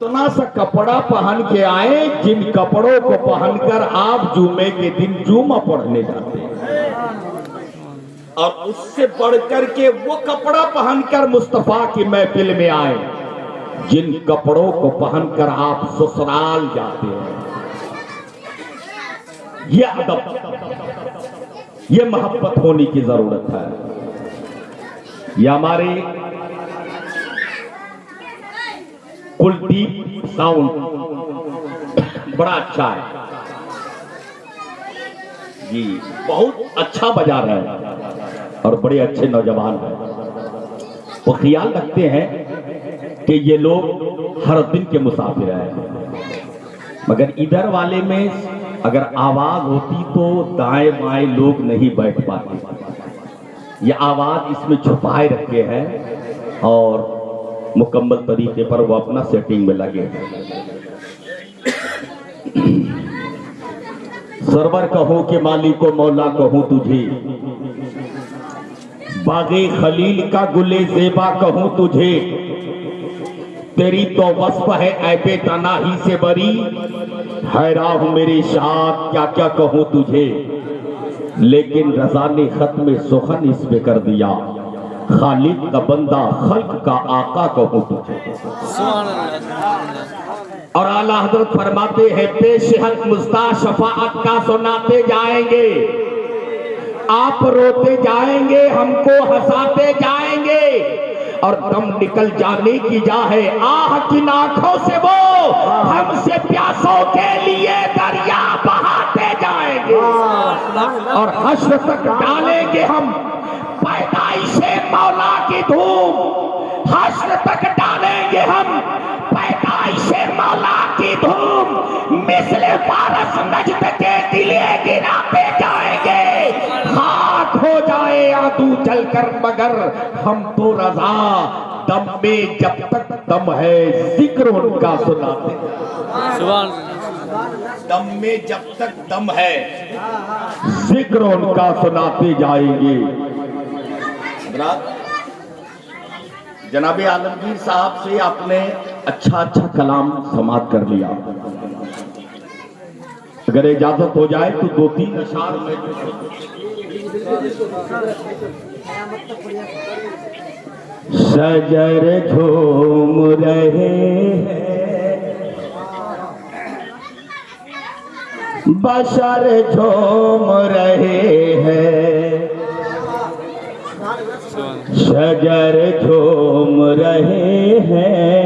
इतना सा कपड़ा पहन के आए जिन कपड़ों को पहनकर आप जुमे के दिन जुमा पढ़ने जाते हैं, और उससे बढ़कर के वो कपड़ा पहनकर मुस्तफा की महफिल में आए जिन कपड़ों को पहनकर आप ससुराल जाते हैं। ये अदब, ये मोहब्बत होने की जरूरत है। ये हमारे कुलदीप साउंड बड़ा अच्छा है जी, बहुत अच्छा बजा रहे हैं और बड़े अच्छे नौजवान हैं। वो ख्याल रखते हैं कि ये लोग हर दिन के मुसाफिर हैं, मगर इधर वाले में अगर आवाज होती तो दाएं बाएं लोग नहीं बैठ पाते। ये आवाज इसमें छुपाए रखे हैं और मुकम्मल तरीके पर वो अपना सेटिंग में लगे हैं। सरवर कहूं कि मालिक को मौला कहूं तुझे, बागे खलील का गुले ज़ेबा कहूं तुझे, तेरी तो वस्फ है ऐबे तनाही से बरी, हैरान हूं मेरे शाद क्या क्या कहूं तुझे। लेकिन रज़ा ने खत्म सुखन इस पे कर दिया, खालिक का बंदा खल्क का आका कहूं तुझे। और आला हजरत फरमाते हैं पेश हक मुस्ता शफाअत का सुनाते जाएंगे, आप रोते जाएंगे हमको हंसाते जाएंगे, और दम निकल जाने की जा है आह की आंखों से वो हमसे प्यासों के लिए दरिया बहाते जाएंगे। और हश्र तक डालेंगे हम पैदाइशे मौला की धूम, हश्र तक डालेंगे हम पैदाइशे मौला की धूम, मिसले पारस नजद के दिले गिराते जाएंगे, खाक हो जाए आदू जलकर मगर हम तो रजा, दम में जब तक दम है जिक्र उनका सुनाते। दम में जब तक दम है जिक्र उनका सुनाते जाएंगे। जनाबे आलमगीर साहब से आपने अच्छा अच्छा कलाम समाप्त कर लिया, अगर इजाजत हो जाए तो दो तीन अशार में शजर झूम रहे हैं, बशर झूम रहे हैं, शजर झूम रहे हैं,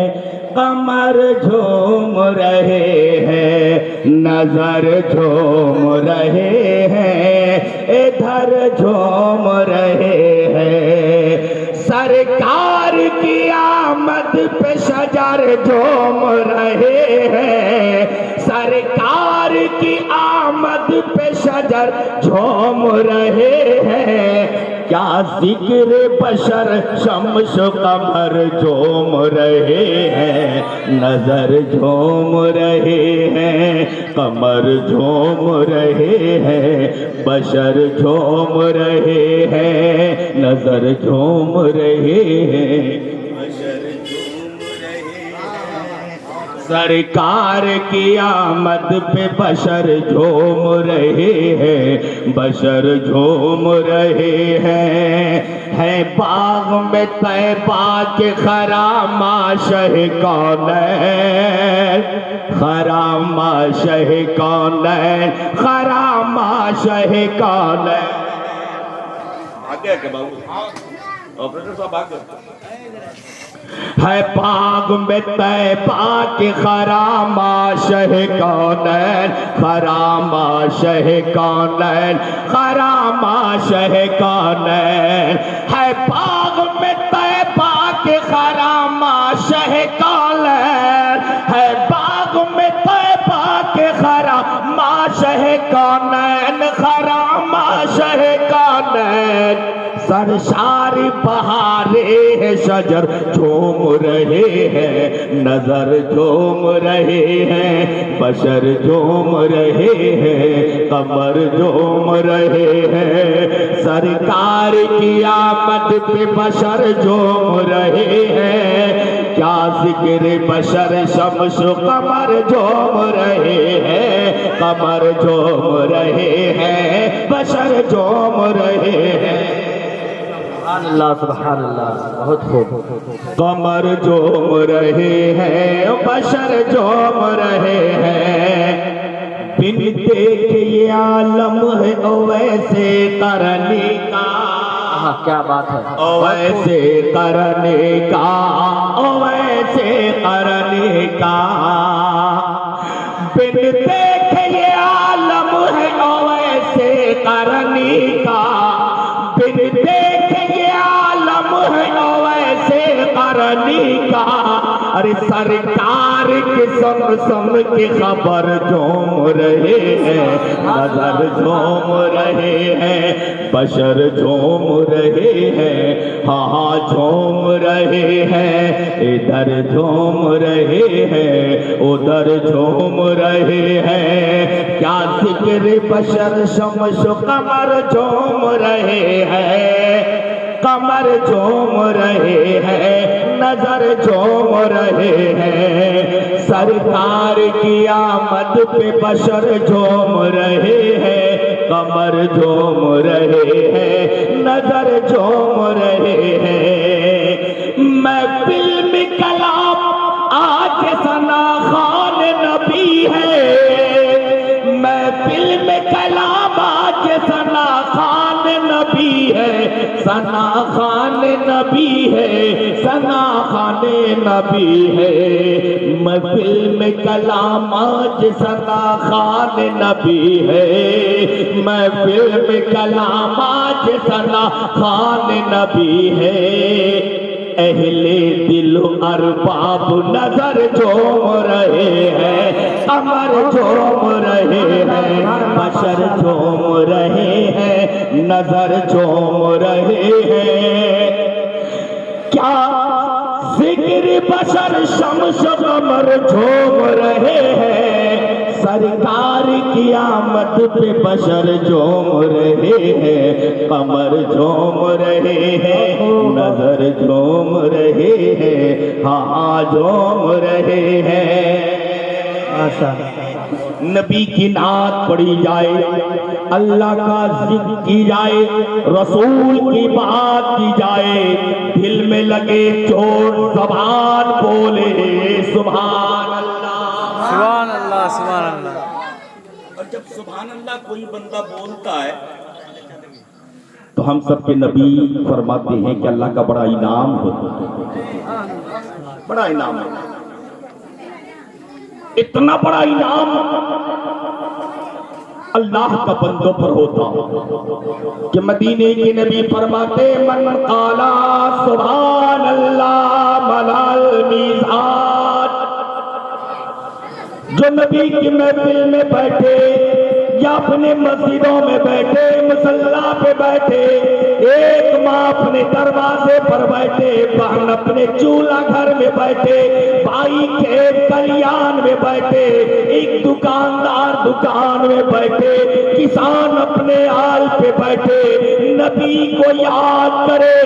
कमर झूम रहे हैं, नजर झूम रहे हैं, इधर झूम रहे हैं, सरकार की आमद पे शजर झूम रहे हैं, सरकार की आमद पे शजर झूम रहे हैं, क्या जिक्र बशर शम्स कमर झूम रहे हैं, नजर झूम रहे हैं, कमर झूम रहे हैं, बशर झूम रहे हैं, नजर झूम रहे हैं, सरकार की आमद पे बशर झूम रहे हैं, बशर झूम रहे हैं, है बाग में तैबा के खरामा शह कौनैन, खरामा शह कौनैन, खरामा शह कौनैन। आगे के बाबू ऑपरेटर साहब आगे है बाग में तैबा के खरामा शह कौनैन, खरामा शह कौनैन, खरामा शह कौनैन, है बाग में तैबा के खरामा शह कौनैन, है बाग में तैबा के खरामा शह कौनैन, खरामा शह कौनैन, सरशारी बहारे है शजर झूम रहे हैं, नजर झूम रहे हैं, बशर झूम रहे हैं, कमर झूम रहे हैं, सरकार की आमद पे बशर झूम रहे हैं, क्या जिक्र बशर शम्स कमर झूम रहे हैं, कमर झूम रहे हैं, बशर झूम रहे हैं। अल्लाह सुभान अल्लाह, बहुत खूब। कमर झूम रहे हैं, बशर झूम रहे हैं। बिन देखे ये आलम है ओ वैसे करने का, क्या बात है, ओ वैसे करने का, ओ वैसे करने का। बिन देखे ये आलम है ओ वैसे करने का, बिन देखे ये आलम है ओ वैसे करने का। अरे सरकार की सुन सुन के खबर झूम रहे हैं, नजर झूम रहे हैं, बशर झूम रहे हैं, हाँ झूम रहे हैं। इधर झूम रहे हैं, उधर झूम रहे हैं। क्या जिक्र बशर शम्स कमर झूम रहे हैं, कमर झूम रहे हैं, नजर झूम रहे हैं। सरकार की आमद पे बशर झूम रहे हैं, कमर झूम रहे हैं, नजर झूम रहे हैं। महफिल में कलाम आज सना खान नबी है, महफिल में कलाम आज सना खान नबी है, सना खान नबी है, सना खान नबी है। महफिल में कलाम आज सना खान नबी है, महफिल में कलाम आज सना खान नबी है। अहले दिलो अरबाब नजर झूम रहे हैं, कमर झूम रहे हैं, बशर झूम रहे हैं, नजर झूम रहे हैं। क्या जिक्र बशर शम्स कमर झूम रहे हैं। सरकार की आमद पे बशर झूम रहे हैं, कमर झूम रहे हैं, नजर झूम रहे हैं, हाँ झूम रहे हैं। नबी की नात पढ़ी जाए, अल्लाह का जिक्र की जाए, रसूल की बात की जाए, दिल में लगे चोट ज़बान बोले सुभान अल्लाह, सुभान अल्लाह, सुभान अल्लाह। और जब सुभान अल्लाह कोई बंदा बोलता है तो हम सबके नबी फरमाते हैं कि अल्लाह का बड़ा इनाम होता है, बड़ा इनाम है। इतना बड़ा इनाम अल्लाह का बंदों पर होता कि मदीने के नबी फरमाते मन काला सुभान अल्लाह मलाल मीज़ान। जो नबी की महफिल में बैठे या अपने मस्जिदों में बैठे, मुसल्ला पे बैठे, एक माँ अपने दरवाजे पर बैठे, बहन अपने चूल्हा घर में बैठे, भाई खेत कलियान में बैठे, एक दुकानदार दुकान में बैठे, किसान अपने हाल पे बैठे, नबी को याद करे,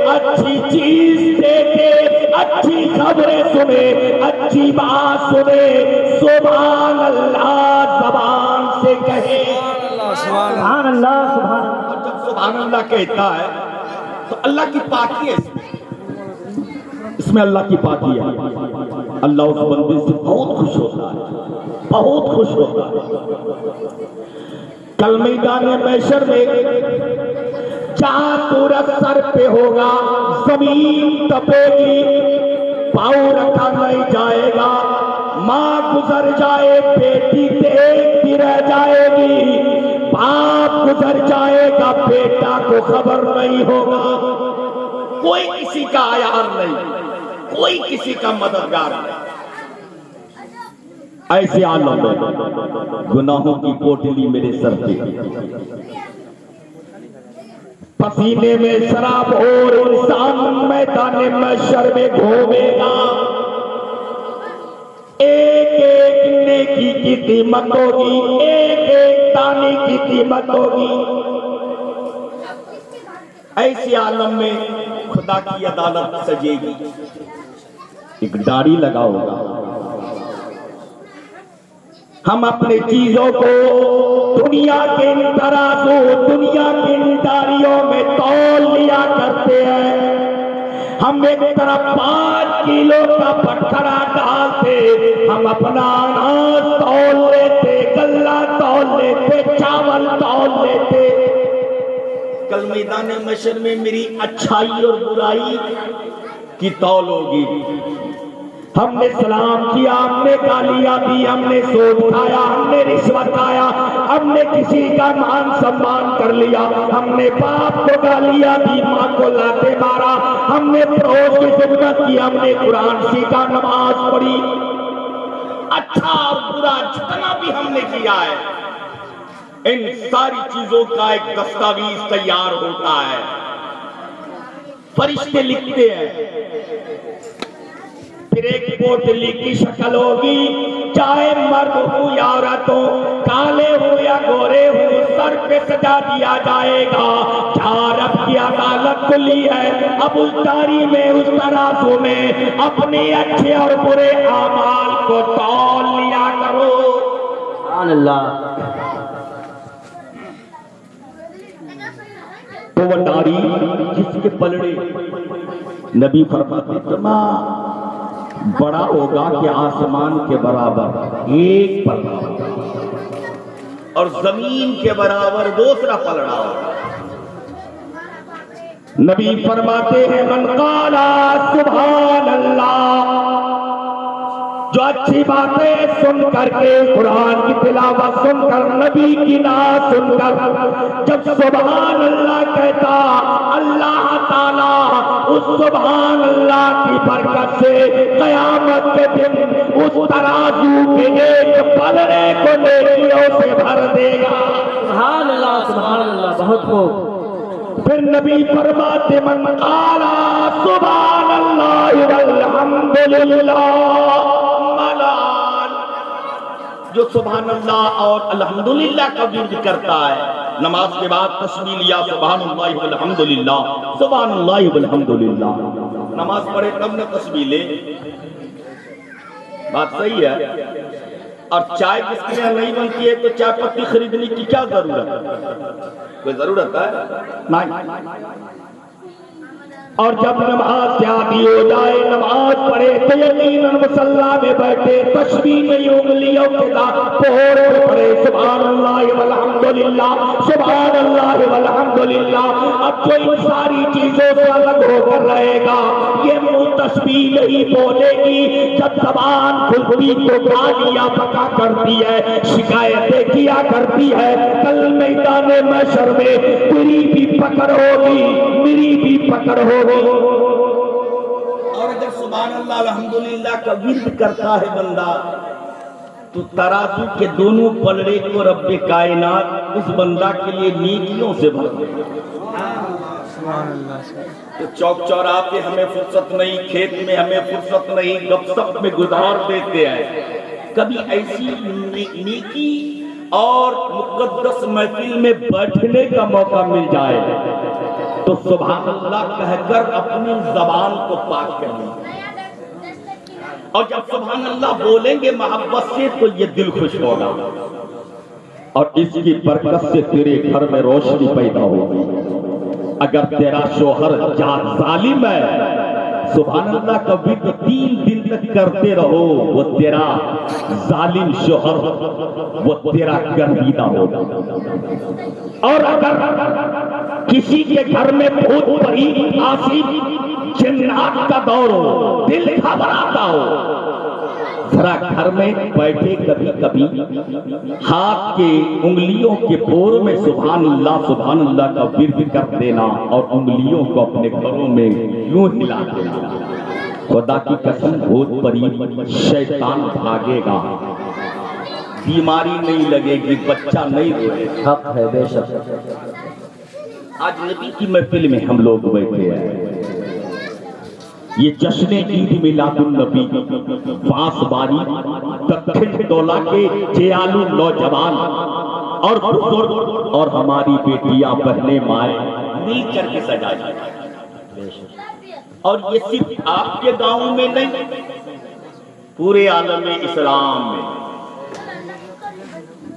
अच्छी चीज देखे, अच्छी खबरें सुने, अच्छी बात सुने, सुभान अल्लाह ज़बान से कहे। सुभान अल्लाह, सुभान। और जब सुभान अल्लाह कहता है तो अल्लाह की पाकी है, इसमें अल्लाह की पाकी है। अल्लाह उस बंदे से बहुत खुश होता है, बहुत खुश होता है। कल मैदान महशर में जहां सूरज सर पे होगा, जमीन तपेगी, पाँव रखा नहीं जाएगा, माँ गुजर जाए, बेटी देखती रह जाएगी, बाप गुजर जाएगा, बेटा को खबर नहीं होगा, कोई किसी का आयार नहीं, कोई किसी का मददगार नहीं। ऐसे आलम में गुनाहों की पोटली मेरे सर पे, पसीने में शराब और इंसान मैदान महशर में घूमेगा। एक एक नेकी की कीमत होगी, एक एक दाने की कीमत होगी। ऐसे आलम में खुदा की अदालत सजेगी। एक दाढ़ी लगा होगा। हम अपने चीजों को दुनिया के इन तराजू, दुनिया की इन दाढ़ियों में तौल लिया करते हैं। हम एक तरफ 5 किलो का पटखरा डालते, हम अपना अनाज तौल लेते, गल्ला तौल लेते, चावल तौल लेते। कल मैदान मशर में मेरी अच्छाई और बुराई की तौल होगी। हमने सलाम किया, हमने गालियां दी, हमने सूद खाया, हमने रिश्वत खाया, हमने किसी का मान सम्मान कर लिया, हमने बाप को गालियां दी, माँ को लाते मारा, हमने पड़ोस की खिदमत की, हमने कुरान सीखा, नमाज पढ़ी, अच्छा और बुरा जितना भी हमने किया है, इन सारी चीजों का एक दस्तावेज तैयार होता है। फरिश्ते लिखते हैं, फिर एक पोटली की शक्ल होगी, चाहे मर्द हो या औरत हो, काले हो या गोरे हो, सर पे सजा दिया जाएगा। क्या रब की अदालत खुली है, अब उस दाढ़ी में, उस तराजू में अपने अच्छे और बुरे आमाल को तौल लिया करो। सुभान अल्लाह। तो वह दाढ़ी जिसके पलड़े नबी फरमाते तमा बड़ा होगा कि आसमान के बराबर एक पलड़ा और जमीन के बराबर दूसरा पलड़ा होगा। नबी फरमाते हैं मन काला सुभान अल्लाह, जो अच्छी बातें सुन करके, कुरान की तिलावत सुनकर, नबी की नात सुनकर जब सुभान अल्लाह कहता, अल्लाह ताला उस सुभान अल्लाह की बरकत से कयामत के दिन उस तराजू के एक पलड़े को नेकियों से भर देगा। सुभान अल्लाह, सुभान अल्लाह, बहुत खूब। फिर नबी फरमाते मन काला सुभान अल्लाह वल्हम्दुलिल्लाह, जो सुभान अल्लाह और अल्हम्दुलिल्लाह का विर्द करता है, नमाज के बाद तस्बीह लिया सुभान अल्लाह वल्हम्दुलिल्लाह, सुभान अल्लाह वल्हम्दुलिल्लाह, नमाज पढ़े तब न तस्बीह ले, बात सही है। और चाय जिसके यहाँ नहीं बनती है तो चाय पत्ती खरीदने की क्या जरूरत है? कोई जरूरत है नहीं। और जब नमाज से आदी हो जाए, नमाज पढ़े तो यकीनन मुसल्ला में बैठे तस्बीह में उंगलियों के साथ पोर पढ़े सुभान अल्लाह वल्हम्दुलिल्लाह, सुभान अल्लाह वल्हम्दुलिल्लाह। अब जो इन सारी चीजों से अलग होकर रहेगा, ये मुंह तस्बीह नहीं बोलेगी, जब जबान खुलती तो गालियां पका करती है, शिकायतें किया करती है। कल मैदान महशर में तेरी भी पकड़ होगी, मेरी भी पकड़ होगी। और अगर सुभान अल्लाह अल्हम्दुलिल्लाह का विर्द करता है बंदा, तो तराजू के दोनों पलड़े को रब्बे कायनात उस बंदा के लिए नेकियों से भर देगा। तो चौक चौराहे पे हमें फुर्सत नहीं, खेत में हमें फुर्सत नहीं, गपशप में गुजार देते हैं। कभी ऐसी नेकी और मुकद्दस महफिल में बैठने का मौका मिल जाए तो सुभान अल्लाह कहकर अपनी जबान को पाक करें, और जब सुभान अल्लाह बोलेंगे मोहब्बत से तो ये दिल खुश होगा, और इसकी बरकत से तेरे घर में रोशनी पैदा होगी। अगर तेरा शोहर जालिम है, सुभान अल्लाह का विर्द 3 दिन तक करते रहो, वो तेरा जालिम शोहर, वो तेरा गर्दीदा होगा। और अगर किसी के घर में भूत परी आसिफ जिन्नात का दौर हो, दिल घबराता हो, जरा घर में बैठे कभी कभी हाथ के उंगलियों के बोर में सुभान अल्लाह का विर्द कर देना, और उंगलियों को अपने घरों में यूं हिला देना। खुदा की कसम भूत परी शैतान भागेगा, बीमारी नहीं लगेगी, बच्चा नहीं रोएगा। हक है बेशक। आज नबी की महफिल में हम लोग बैठे हैं, ये जश्न ईद मिलादुन नबी, बांसबारी दक्षिण टोला के जियालू नौजवान और बुजुर्ग और हमारी बेटियां, बहनें, माए मिल करके सजाई। और ये सिर्फ आपके गांव में नहीं, पूरे आलम इस्लाम में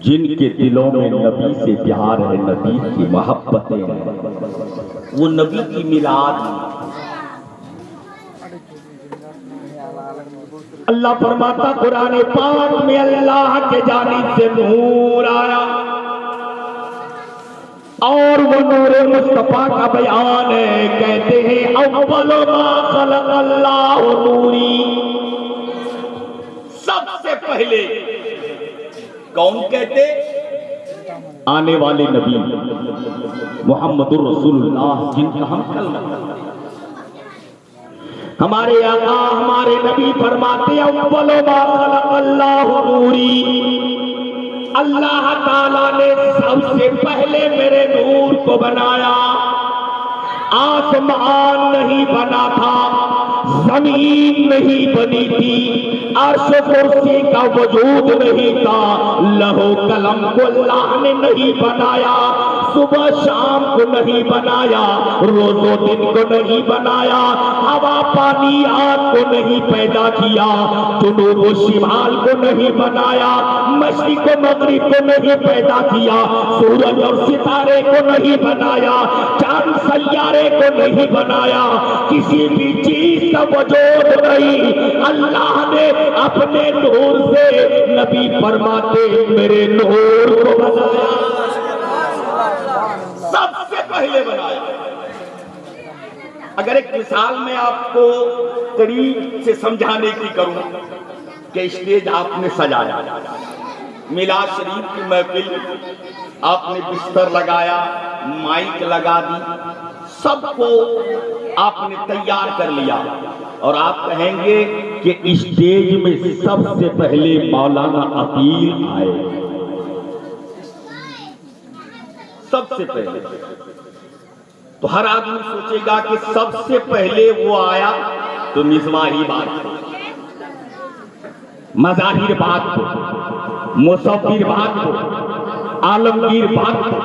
जिनके दिलों में नबी से प्यार है, नबी की मोहब्बतें हैं, वो नबी की मिलाद है। अल्लाह फरमाता कुरान पाक में अल्लाह के जानिब से नूर आया और वो नूर मुस्तफा का बयान है। कहते हैं अव्वल मा खलक अल्लाह नूरी, सबसे पहले कौन कहते? आने वाले नबी मुहम्मदुर रसूलुल्लाह, जिनका हम कलमा हमारे आका हमारे नबी फरमाते अव्वल मा खलक अल्लाह नूरी, अल्लाह ताला ने सबसे पहले मेरे नूर को बनाया। आसमान नहीं बना था, जमीन नहीं बनी थी, अर्श कुर्सी का वजूद नहीं था, लहो कलम को अल्लाह ने नहीं बनाया, सुबह शाम को नहीं बनाया, रोजो दिन को नहीं बनाया, हवा पानी आग को नहीं पैदा किया, जुनूब शिमाल को नहीं बनाया, मशरिक को मगरिब को नहीं पैदा किया, सूरज और सितारे को नहीं बनाया, चांद सैयारे को नहीं बनाया, किसी भी चीज का वजूद नहीं। अल्लाह ने अपने नूर से, नबी फरमाते मेरे नूर को बनाया, सबसे पहले बनाया। अगर एक मिसाल में आपको करीब से समझाने की करूं कि स्टेज आपने सजाया, मिलाद शरीफ की महफिल, आपने बिस्तर लगाया, माइक लगा दी, सबको आपने तैयार कर लिया और आप कहेंगे कि स्टेज में सबसे पहले मौलाना अकील आए, सबसे पहले, तो हर आदमी सोचेगा कि सबसे पहले वो आया तो मिसवाही बात, मज़ाहिर बात को, मुसव्विर बात को, आलमगीर बात को,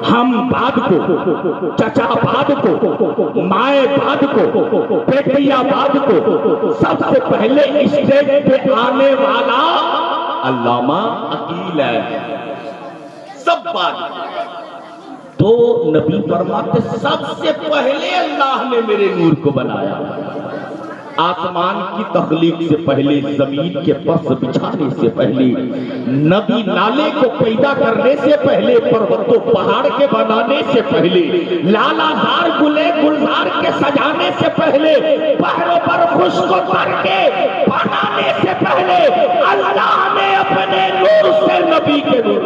हम बाद को, चचा बाद को, माए बाद को, बेटिया बाद को, सबसे पहले स्टेज पे आने वाला अल्लामा अकील है, सब बात। तो नबी फरमाते सबसे पहले अल्लाह ने मेरे नूर को बनाया। आसमान की तख्लीक से पहले, जमीन के फर्श बिछाने से पहले, नदी नाले को पैदा करने से पहले, पर्वतों पहाड़ के बनाने से पहले, लालाजार गुले गुलजार के सजाने से पहले, पहाड़ों पर खुशको करके बनाने से पहले, अल्लाह ने अपने नूर से नबी के नूर।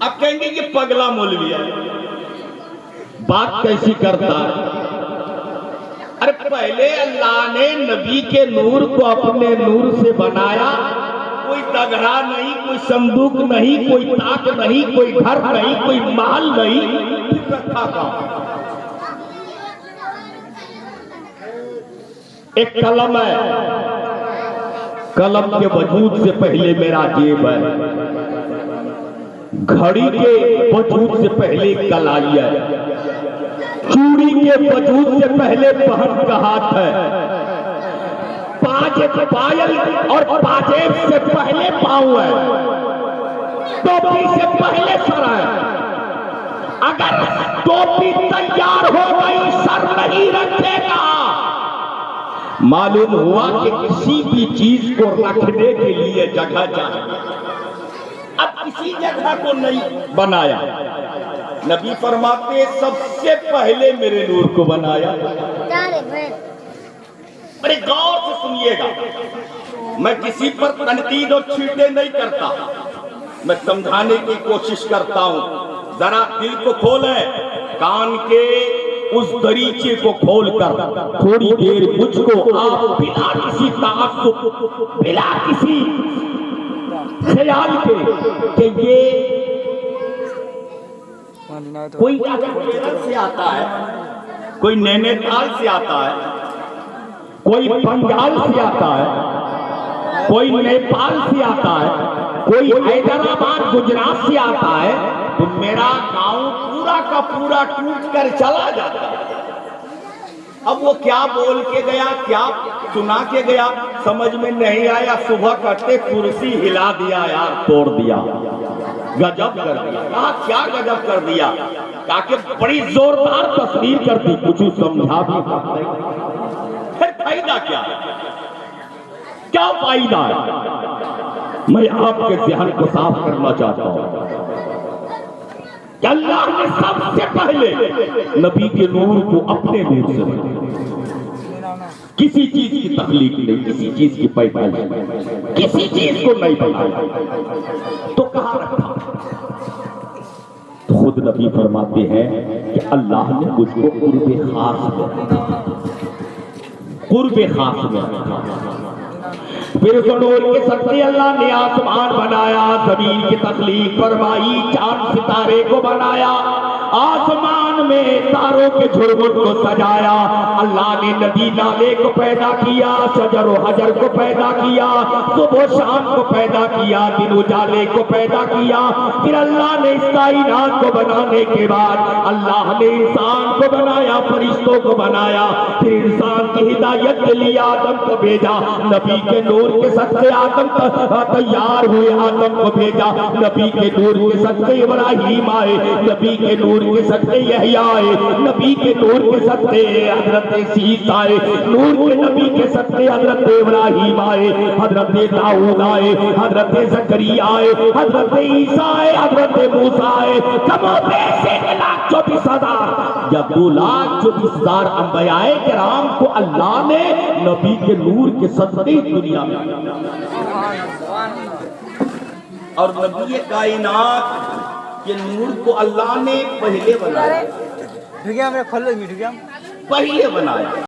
अब कहेंगे कि पगला मौलवी है, बात कैसी करता है? अरे पहले अल्लाह ने नबी के नूर को अपने नूर से बनाया, कोई तगड़ा नहीं, कोई संदूक नहीं, कोई ताक नहीं, कोई घर नहीं, कोई महल नहीं, रखा था एक कलम है, कलम के वजूद से पहले मेरा जेब है, घड़ी के वजूद से पहले कलाई है, चूड़ी के वजूद से पहले बहन का हाथ है, पायल और पाजेब से पहले पांव है, टोपी से पहले सर है। अगर टोपी तैयार हो गई, सर नहीं रखेगा, मालूम हुआ कि किसी भी चीज को रखने के लिए जगह चाहिए। अब किसी जगह को नहीं बनाया, नबी फरमाते सबसे पहले मेरे नूर को बनाया। अरे गौर से सुनिएगा, मैं किसी पर तनकीद और छींटे नहीं करता, मैं समझाने की कोशिश करता हूं। जरा दिल को खोलें, कान के उस दरीचे को खोलकर थोड़ी देर मुझको आप बिना किसी ताज्जुब, बिना किसी ख्याल के कि ये कोई केरल से आता है, कोई नैनीताल से आता है, कोई बंगाल से आता है, कोई नेपाल से आता है, कोई हैदराबाद गुजरात से आता है, तो मेरा गांव पूरा का पूरा टूट कर चला जाता है। अब वो क्या बोल के गया, क्या सुना के गया, समझ में नहीं आया। सुबह करते कुर्सी हिला दिया यार, तोड़ दिया, गजब कर दिया। कहा क्या गजब कर दिया? कहा कि बड़ी जोरदार तस्वीर कर दी, कुछ समझा भी नहीं। फिर फायदा क्या है? क्या फायदा है? मैं आपके ज़हन को साफ करना चाहता हूं कि अल्लाह ने सबसे पहले नबी के नूर को अपने नूर से, किसी चीज की तखलीक नहीं, किसी चीज की पैदाइश नहीं, किसी चीज को नहीं बनाया, तो कहां रखा? तो खुद नबी फरमाते हैं कि अल्लाह ने मुझको कुर्बे खास में रखा, कुर्बे खास में रखा। फिर नूर के सत्ते अल्लाह ने आसमान बनाया, जमीन की तख्लीक फरमाई, चांद सितारे को बनाया, आसमान में तारों के झुरमुट को सजाया। अल्लाह ने नदी नाले को पैदा किया, शजर व हजर को पैदा किया, सुबह शाम को पैदा किया, दिन उजाले को पैदा किया। फिर अल्लाह ने इस कायनात को बनाने के बाद अल्लाह ने इंसान को बनाया, फरिश्तों को बनाया। फिर इंसान की हिदायत के लिए आदम को भेजा, नबी के नूर के सत्ते आदम तैयार हुए, आदम को भेजा। नबी के नूर के सत्ते इब्राहीम आए, नबी के नूर के सत्ते यहया आए, नबी के नूर के सत्ते हजरत सीस आए, नूर के नबी के सत्ते हजरत इब्राहीम आए, हजरत दाऊद आए, हजरत जकरिया आए, हजरत ईसा आए, हजरत मूसा आए। कमोबेश 1,24,000 या 2,24,000 अंबियाए किराम को अल्लाह ने नबी के नूर के सत्ते दुनिया में, और नबी कायनात के नूर को अल्लाह ने पहले बनाया, पहले बनाया।